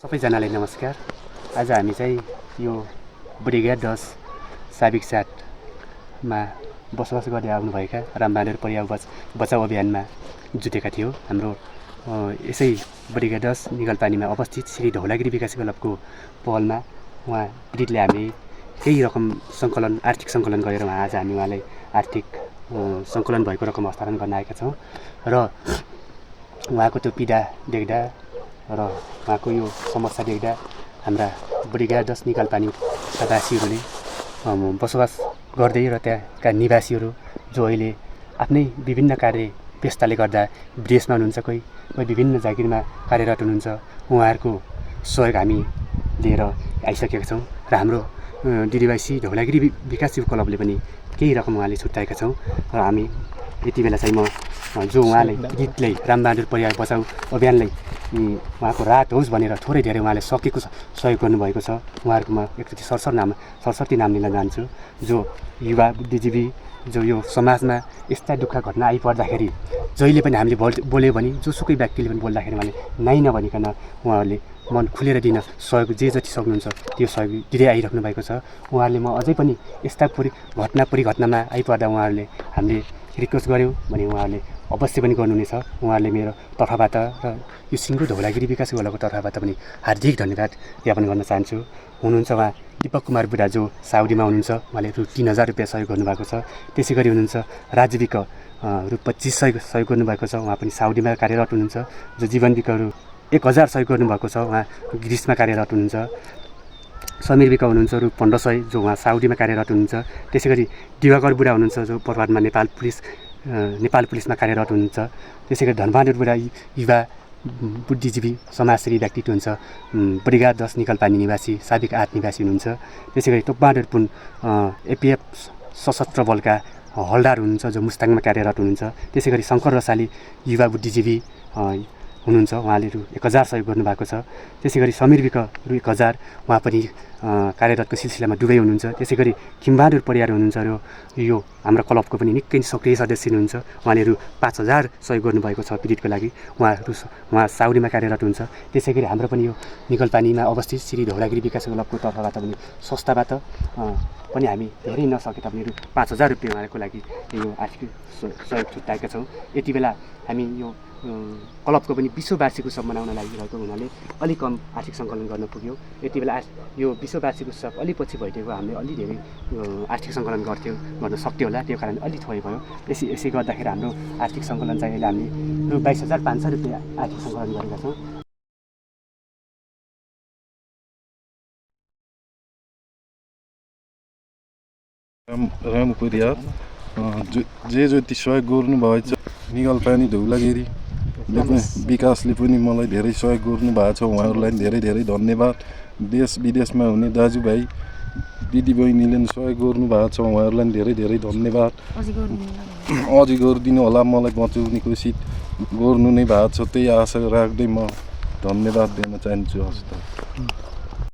सबैजनालाई नमस्कार। आज हामी चाहिँ यो ब्रिगेड 10 साबिक साथमा बसोबास गर्दै आउनुभएका रामबहादुर परिवार बचाउ अभियानमा जुटेका थियौँ। हाम्रो यसै ब्रिगेड 10 निगलपानीमा अवस्थित श्री धौलागिरी विकास क्लबको पहलमा उहाँ पीडितले हामी केही रकम सङ्कलन आर्थिक सङ्कलन गरेर आज हामी उहाँलाई आर्थिक सङ्कलन भएको रकम हस्तान्तरण गर्न आएका छौँ र उहाँको त्यो पीडा देख्दा र उहाँको यो समस्या देख्दा हाम्रा ब्रिगेड 10 निगलपानीका वासीहरूले बसोबास गर्दै र त्यहाँका निवासीहरू जो अहिले आफ्नै विभिन्न कार्य व्यस्तताले गर्दा विदेशमा हुनुहुन्छ, कोही विभिन्न जागिरमा कार्यरत हुनुहुन्छ, उहाँहरूको सहयोग हामी लिएर आइसकेका छौँ र हाम्रो दिदीबाई धौलागिरी विकास क्लबले पनि केही रकम उहाँले छुट्याएका छौँ र हामी यति बेला चाहिँ म जो उहाँले गीतलाई रामबहादुर परिवार बचाउ अभियानलाई उहाँको राहत होस् भनेर थोरै धेरै उहाँले सकेको सहयोग गर्नुभएको छ। उहाँहरूको म एकचोटि सरस्वती नाम लिन चाहन्छु। जो युवा बुद्धिजीवी जो यो समाजमा यस्ता दुःख घटना आइपर्दाखेरि जहिले पनि हामीले बोल्यो भने जोसुकै व्यक्तिले पनि बोल्दाखेरि उहाँले नाइ नभनिकन उहाँहरूले मन खुलेर दिन सहयोग जे जति सक्नुहुन्छ त्यो सहयोग दिँदै आइराख्नु भएको छ। उहाँहरूले म अझै पनि यस्ता परिघटनामा आइपर्दा उहाँहरूले हामीले रिक्वेस्ट गऱ्यौँ भने उहाँहरूले अवश्य पनि गर्नुहुनेछ। उहाँहरूले मेरो तर्फबाट र यो सिङ्गो धौलागिरी विकास क्लबको तर्फबाट पनि हार्दिक धन्यवाद ज्ञापन गर्न चाहन्छु। हुनुहुन्छ उहाँ दीपक कुमार बुढा जो साउदीमा हुनुहुन्छ, उहाँले रु 3000 रुपियाँ सहयोग गर्नुभएको छ। त्यसै गरी हुनुहुन्छ राजविक रु 2500 सहयोग गर्नुभएको छ, उहाँ पनि साउदीमा कार्यरत हुनुहुन्छ। जो जीवनविक रु 1000 सहयोग गर्नुभएको छ, उहाँ ग्रिसमा कार्यरत हुनुहुन्छ। समीर विक हुनुहुन्छ रु 1500 जो उहाँ साउदीमा कार्यरत हुनुहुन्छ। त्यसै गरी दिवाकर बुढा हुनुहुन्छ जो प्रभातमा नेपाल पुलिसमा कार्यरत हुनुहुन्छ। त्यसै गरी धनबहादुर बुढा युवा बुद्धिजीवी समाजसेवी व्यक्तित्व हुन्छ, ब्रिगेड 10 निगलपानी निवासी साबिक 8 निवासी हुनुहुन्छ। त्यसै गरी टोपबहादुर पुन एपिएफ सशस्त्र बलका हलदार हुनुहुन्छ जो मुस्ताङमा कार्यरत हुनुहुन्छ। त्यसै गरी शङ्कर रसाली युवा बुद्धिजीवी हुनुहुन्छ, उहाँले रु 1000 सहयोग गर्नुभएको छ। त्यसै गरी समीर विक रु 1000 उहाँ पनि कार्यरतको सिलसिलामा दुबई हुनुहुन्छ। त्यसै गरी खिमबहादुर परियार हुनुहुन्छ र यो हाम्रो क्लबको पनि निकै सक्रिय सदस्य हुनुहुन्छ, उहाँले रु 5000 सहयोग गर्नुभएको छ पीडितको लागि। उहाँ साउदीमा कार्यरत हुन्छ। त्यसै गरी हाम्रो पनि यो निगलपानीमा अवस्थित श्री धौलागिरी विकास क्लबको तर्फबाट पनि संस्थाबाट पनि हामी धेरै नसके तापनि रु 5000 रुपियाँ उहाँको लागि यो आर्थिक सहयोग छुट्याएका छौँ। यति बेला हामी यो क्लबको पनि विश्व वार्षिक उत्सव मनाउन लागिरहेको हुनाले अलिक कम आर्थिक सङ्कलन गर्न पुग्यो। यति बेला यो विश्व वार्षिक उत्सव अलि पछि भइदिएको हामीले अलि धेरै आर्थिक सङ्कलन गर्न सक्थ्यो होला, त्यो कारण अलि थोरै भयो। यसै गर्दाखेरि हाम्रो आर्थिक सङ्कलन चाहिँ अहिले हामीले रु 22500 रुपियाँ आर्थिक सङ्कलन गरेका छौँ। राम परियार जे जति सहयोग गर्नुभएछ निगलपानी धौलागिरी विकासले पनि मलाई धेरै सहयोग गर्नुभएको छ। उहाँहरूलाई धेरै धेरै धन्यवाद। देश विदेशमा हुने दाजुभाइ दिदीबहिनीले सहयोग गर्नुभएको छ, उहाँहरूलाई धेरै धेरै धन्यवाद। अझै गरिदिनु होला, मलाई बचाउने कोसिस गर्नु नै भएको छ। त्यही आशा राख्दै म धन्यवाद दिन चाहन्छु। हस् त।